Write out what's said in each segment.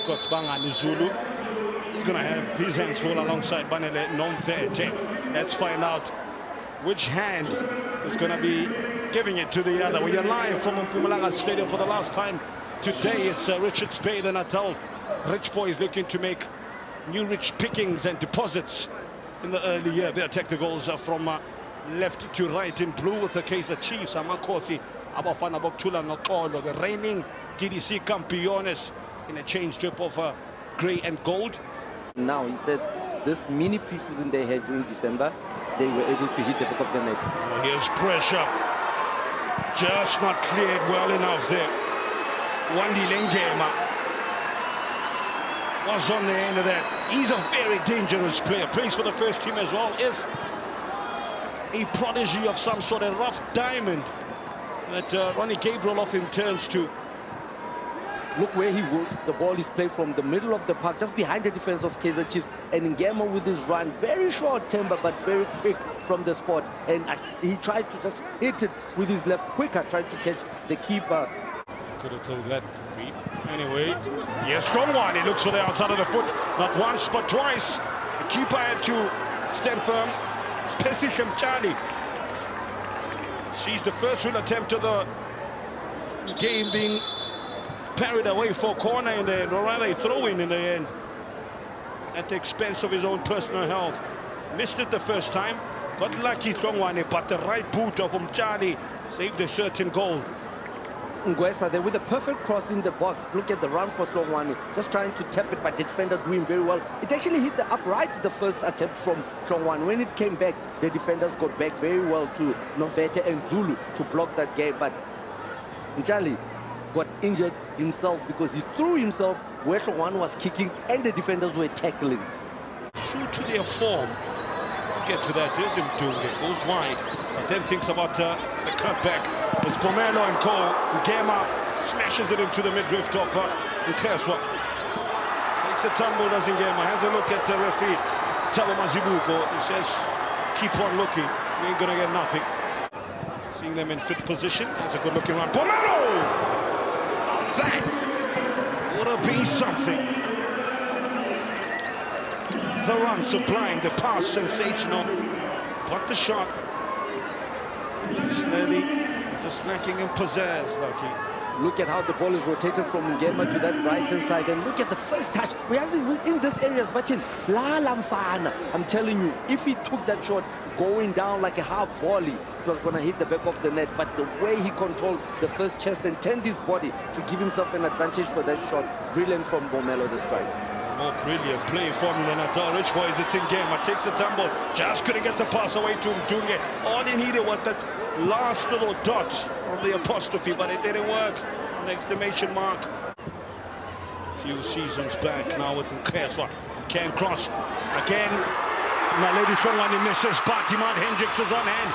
got Spangani Zulu. He's going to have his hands full alongside Banele Nomvete. Let's find out which hand is going to be giving it to the other. We are live from Mpumalanga Stadium for the last time today. It's Richard Spade and Natal. Rich boys looking to make new rich pickings and deposits in the early year. Their technicals are from left to right in blue with the Kaizer Chiefs. Amakhosi, Abafana Boktula Nokolo, the reigning DDC Campeones in a change strip of grey and gold. Now, he said this mini preseason they had during December, they were able to hit the back of the net. Oh, here's pressure. Just not cleared well enough there. Wandi Lengema was on the end of that. He's a very dangerous player. Plays for the first team as well. Is a prodigy of some sort of rough diamond that Ronnie Gabriel often turns to. Look where he would. The ball is played from the middle of the park, just behind the defense of Kaizer Chiefs. And Ngema with his run, very short temper, but very quick from the spot. And he tried to just hit it with his left quicker, tried to catch the keeper. Could have told that to me. Anyway, yes, strong one. He looks for the outside of the foot. Not once, but twice. The keeper had to stand firm. It's Pesichem Charlie. She's the first real attempt of the game being parried away for corner in the end, or rather a throw-in the end, at the expense of his own personal health. Missed it the first time, got lucky Tlongwane, but the right boot of Umchali saved a certain goal. Ngwesa there with a perfect cross in the box. Look at the run for Tlongwane, just trying to tap it, but the defender doing very well. It actually hit the upright the first attempt from Tlongwane. When it came back, the defenders got back very well to Novete and Zulu to block that game, but Njali got injured himself because he threw himself where Tlongwane was kicking and the defenders were tackling. True to their form. We'll get to that. Is him doing it. Goes wide, but then thinks about the cutback. It's Pomelo and Cole. Ngema smashes it into the midriff of Nkeswa. Takes a tumble, does Ngema. Has a look at the referee, Tabo Mazibuko. He says, keep on looking. We ain't gonna get nothing. Seeing them in fit position. That's a good looking run. Pomelo! That would have been something. The run sublime, the pass sensational, but the shot slowly just lacking in pizzazz, Lucky. Look at how the ball is rotated from Ngema to that right hand side, and look at the first touch. We have in this area, but in La Lamfana, I'm telling you, if he took that shot going down like a half volley, it was going to hit the back of the net. But the way he controlled the first chest and turned his body to give himself an advantage for that shot, brilliant from Bomelo, the strike. More brilliant play from the Natal Rich boys. It's in Ngema, takes a tumble, just couldn't get the pass away to Mdunge. All he needed was that last little dot on the apostrophe, but it didn't work. An exclamation mark. A few seasons back now with Nkeswa. Can cross again. Naledi Shongwane misses, but Hendricks is on hand,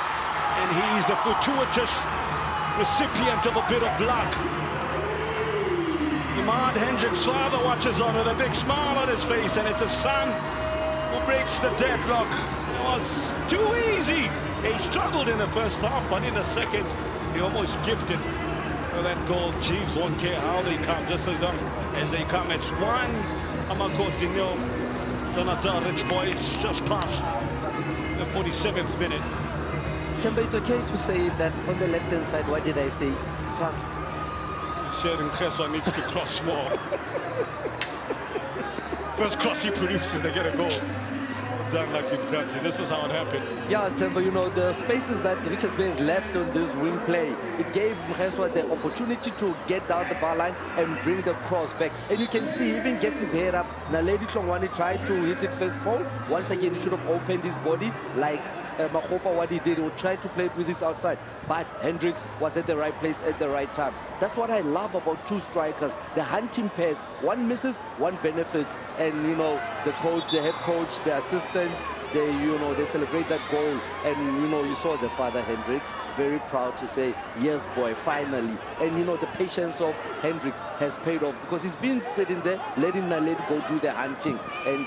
and he's a fortuitous recipient of a bit of luck. Hendricks' father watches on with a big smile on his face, and it's his son who breaks the deadlock. It was too easy. He struggled in the first half, but in the second, he almost gifted for that goal. Chiefs won't care how they come, just as long as they come. It's 1, Amakhosi 0. The Natal Rich boys just past the 47th minute. Temba, it's okay to say that on the left-hand side, what did I say? Sheldon Nkeswa needs to cross more. First cross he produces, they get a goal. Done like exactly. This is how it happened. Yeah, Temba, you know, the spaces that Richards Bay has left on this wing play, it gave Nkeswa the opportunity to get down the bar line and bring the cross back. And you can see he even gets his head up. Naledi Tlongwane tried to hit it first pole. Once again, he should have opened his body like Makhopa, what he did. He would try to play it with his outside, but Hendricks was at the right place at the right time. That's what I love about two strikers, the hunting pairs. One misses, one benefits, and you know, the coach, the head coach, the assistant, they celebrate that goal. And you know, you saw the father Hendricks very proud to say, yes boy, finally. And you know, the patience of Hendricks has paid off, because he's been sitting there letting Naledi go do the hunting, and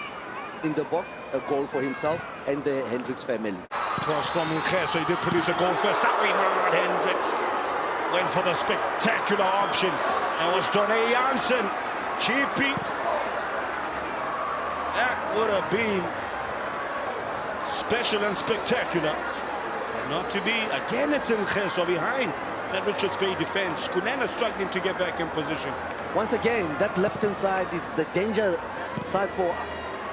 in the box, a goal for himself and the Hendricks family. Cross from Nkeswa, he did produce a goal first. That way, Hendricks went for the spectacular option. That was Donny Janssen. Chippy That would have been special and spectacular. Not to be. Again, it's in Kaizer behind that Richards Bay defense. Kunena struggling to get back in position. Once again, that left-hand side, it's the danger side for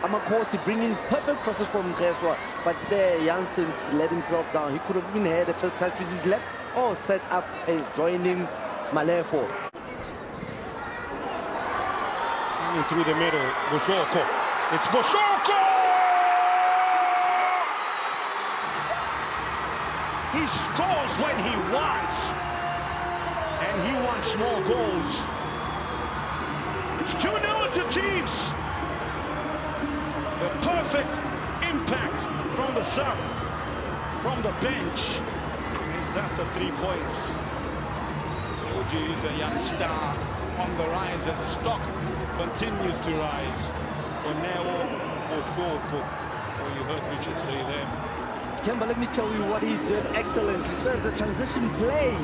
Amakhosi, bringing perfect crosses from Kaizer. But there, Janssen let himself down. He could have even had the first touch with his left or set up and joining Malefo. Through the middle, Bushoko. It's Bushoko! He scores when he wants. And he wants more goals. It's 2-0 to Chiefs. The perfect impact from the sub, from the bench. Is that the 3 points? Told you he's a young star on the rise as a stock continues to rise. Oneo Osoko. Oh, you heard Richards play there. Temba, let me tell you what he did excellently. First, the transition play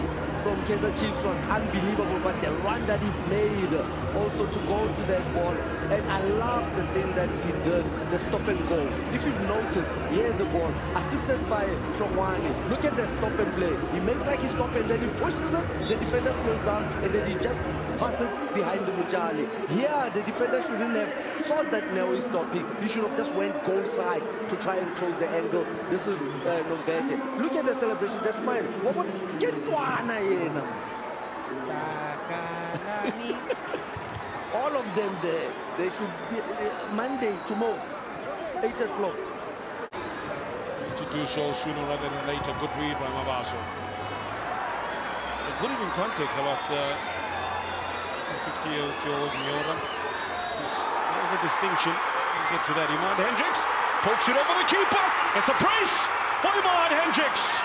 from Kaizer Chiefs was unbelievable, but the run that he made also to go to that ball. And I love the thing that he did, the stop and go. If you've noticed, here's the ball, assisted by Trongwane. Look at the stop and play. He makes like he stop and then he pushes it, the defender slows down, and then he just passes it behind the Mujali. Here, the defender shouldn't have thought that now is stopping. He should have just went goal side to try and close the angle. This is Novete. Look at the celebration, the smile. All of them there. They should be Monday, tomorrow, 8 o'clock. To do so sooner rather than later. Good read by Mabaso. Put it in context about 50-year-old Miura. There's a distinction. We'll get to that. Iman Hendricks pokes it over the keeper. It's a brace for Iman Hendricks.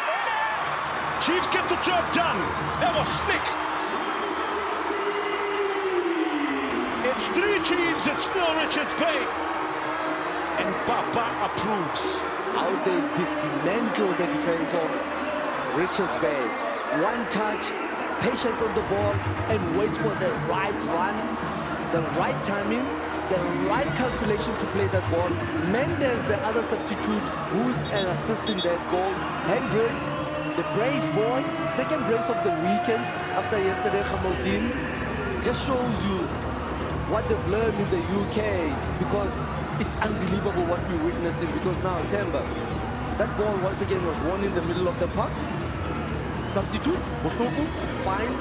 Chiefs get the job done. That was slick. It's 3 Chiefs, it's still Richards Bay. And Papa approves. How they dismantle the defense of Richards Bay. One touch, patient on the ball, and wait for the right run, the right timing, the right calculation to play that ball. Mendes, the other substitute, who's assisting that goal. Hendricks, the brace boy, second brace of the weekend after yesterday, Hamilton. Just shows you what they've learned in the UK, because it's unbelievable what we're witnessing. Because now, Temba, that ball once again was won in the middle of the park. Substitute, Busoko, fine,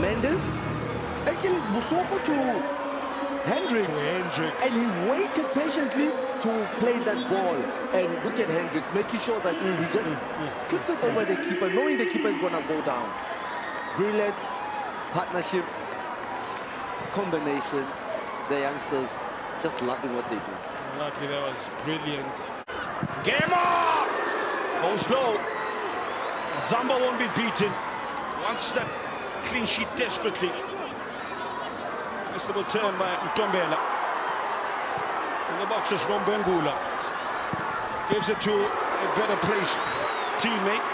Mendes. Actually, it's Busoko to Hendricks. And he waited patiently to play that ball. And look at Hendricks, making sure that he just clips it over the keeper, knowing the keeper is going to go down. Brilliant partnership, combination. The youngsters just loving what they do. Luckily, that was brilliant. Game on! Go slow. Zamba won't be beaten. Wants that clean sheet desperately. Nice little turn by Ntombela. In the box is Rombengula. Gives it to a better placed teammate.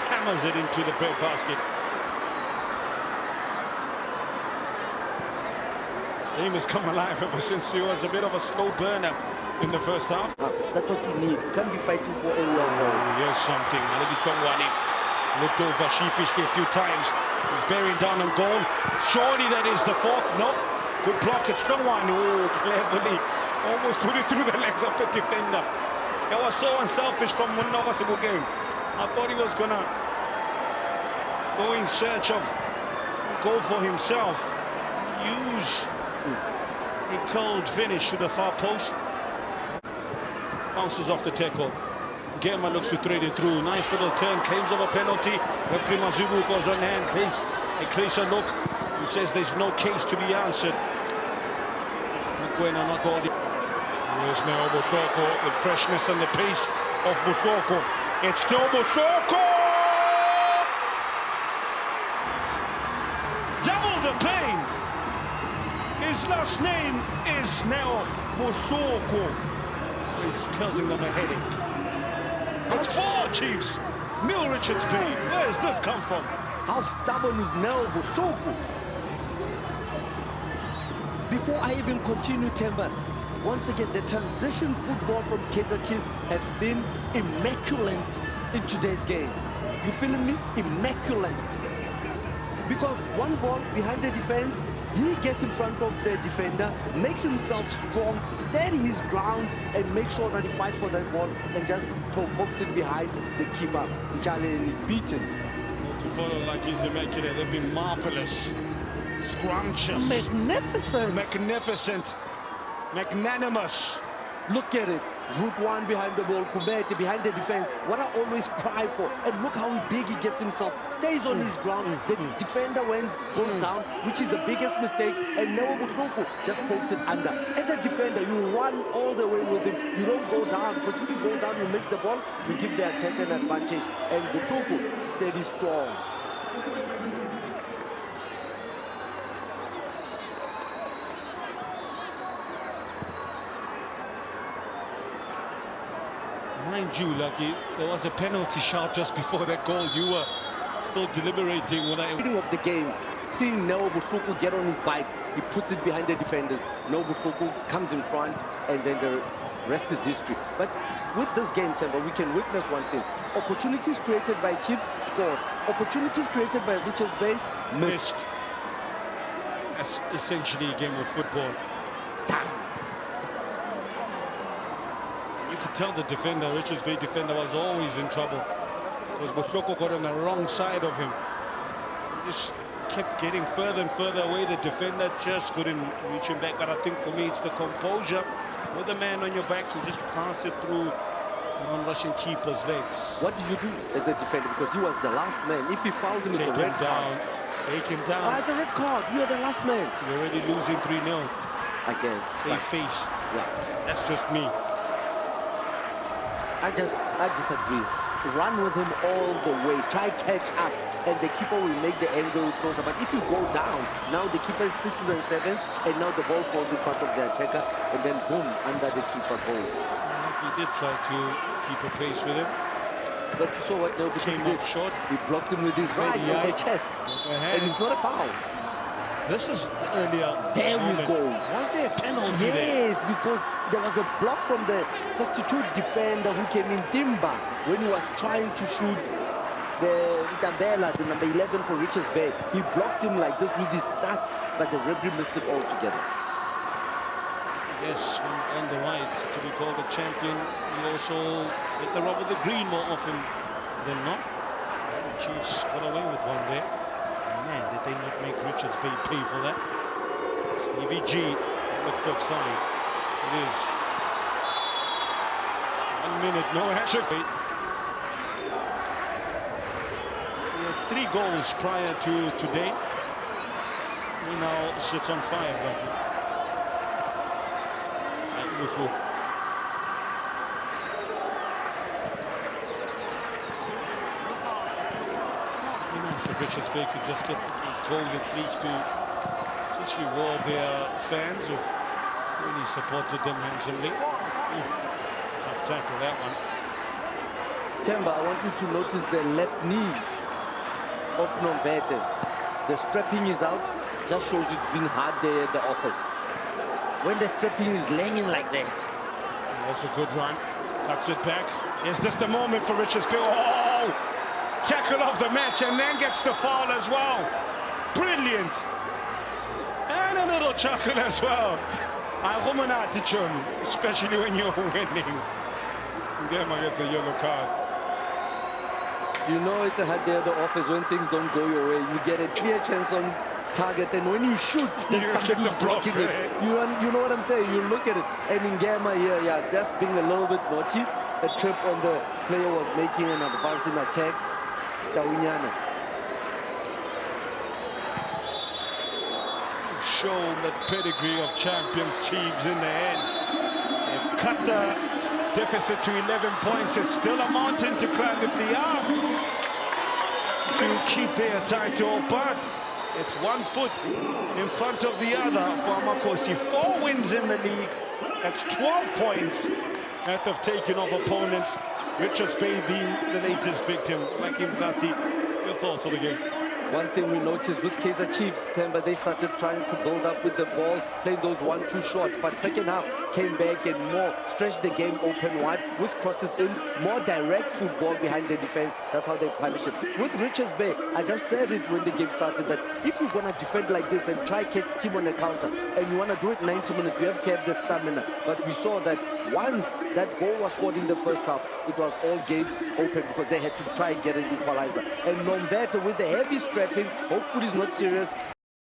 Hammers it into the bread basket. His team has come alive ever since he was a bit of a slow burner in the first half. That's what you need. You can't be fighting for everyone. Here's something. Looked over sheepishly a few times. He's bearing down on goal. Surely that is the fourth. No. Good block. It's Strongwane. Oh, cleverly. Almost put it through the legs of the defender. It was so unselfish from Munova Sebugeng. I thought he was going to go in search of goal for himself. Use a cold finish to the far post. Bounces off the tackle. Gemma looks to thread it through. Nice little turn, claims of a penalty. Referee Mazubu goes on hand, plays a closer look. He says there's no case to be answered. Mokoena not holding. Here's now Bushoko, the freshness and the pace of Bushoko. It's still Bushoko! Double the pain! His last name is now Bushoko. He's causing them a headache. It's 4 Chiefs. Neil Richards Bay. Where does this come from? How stubborn is Nel Busoko? Before I even continue, Temba, Once again, the transition football from Kaizer Chiefs have been immaculate in today's game. You feeling me? Immaculate. Because one ball behind the defense, he gets in front of the defender, makes himself strong, steady his ground, and make sure that he fights for that ball and just pokes it behind the keeper. Njale is beaten. To follow like he's immaculate, they've been marvelous, scrumptious, Magnificent. magnificent, magnanimous. Look at it. Route one behind the ball, Kumete behind the defense. What I always cry for. And look how big he gets himself. Stays on his ground. The defender goes down, which is the biggest mistake. And Neo Butloko just pokes it under. As a defender, you run all the way with him. You don't go down. Because if you go down, you miss the ball. You give the attacker an advantage. And Butloko, steady, strong. Mind you, Lucky, there was a penalty shot just before that goal. You were still deliberating when I... Beginning of the game, seeing Neo Butloko get on his bike, he puts it behind the defenders. Neo Butloko comes in front, and then the rest is history. But with this game, Temba, we can witness one thing. Opportunities created by Chiefs, scored. Opportunities created by Richards Bay, missed. That's essentially a game of football. Damn. You could tell the defender, Richards Bay defender, was always in trouble. Because Butloko got on the wrong side of him. He just kept getting further and further away. The defender just couldn't reach him back. But I think for me, it's the composure with the man on your back to just pass it through the non-Russian keeper's legs. What do you do as a defender? Because he was the last man. If he fouled him, it's a red card. Take him down. Ah, it's a red card. You're the last man. You're already losing 3-0. I guess. Save face. Yeah. That's just me. I disagree. Run with him all the way. Try catch up, and the keeper will make the angle closer. But if you go down, now the keeper is 6s and 7s, and now the ball falls in front of the attacker, and then boom, under the keeper goal. He did try to keep a pace with him. But you saw what Neo Came did. up short. He blocked him with his right on the chest, and it's not a foul. This is earlier. There we go. Was there a penalty there? Yes, because there was a block from the substitute defender who came in, Timba, when he was trying to shoot the Tabela, the number 11 for Richards Bay. He blocked him like this with his stats, but the referee missed it altogether. Yes, on the right to be called the champion. He also hit the rub with the green more often than not. The Chiefs got away with one there. Man, did they not make Richards Bay pay for that? Stevie G looked offside. It is 1 minute, no hat-trick. He had 3 goals prior to today. He now sits on 5, Lucky. So Richards Bay could just get a goal at least to just reward their fans who've really supported them handsomely. Tough tackle, that one. Temba, I want you to notice the left knee of Nomvete. The strapping is out, just shows it's been hard there at the office. When the strapping is laying like that. That's a good run. Cuts it back. Is this the moment for Richards Bay? Oh! Tackle of the match, and then gets the foul as well. Brilliant. And a little chuckle as well. Especially when you're winning. Ngema gets a yellow card. You know it's a hard day at the office when things don't go your way. You get a clear chance on target, and when you shoot, then somebody's blocking it. You know what I'm saying? You look at it, and Ngema here, yeah, just being a little bit naughty. A trip on the player was making an advancing attack. Shown the pedigree of champions Chiefs in the end. They've cut the deficit to 11 points. It's still a mountain to climb if they are to keep their title, but it's 1 foot in front of the other for Amakhosi. 4 wins in the league. That's 12 points that have taken off opponents. Richards Bay being the latest victim. Like Mkati, your thoughts on the game? One thing we noticed with Kaizer Chiefs, Temba, they started trying to build up with the ball, playing those 1-2 shots, but second half came back and more stretched the game open wide with crosses in, more direct football behind the defense. That's how they punish it. With Richards Bay, I just said it when the game started that if you're going to defend like this and try catch team on the counter and you want to do it 90 minutes, you have to have the stamina. But we saw that once that goal was scored in the first half, it was all game open because they had to try and get an equalizer. And Nomvete with the heavy strapping, hopefully he's not serious,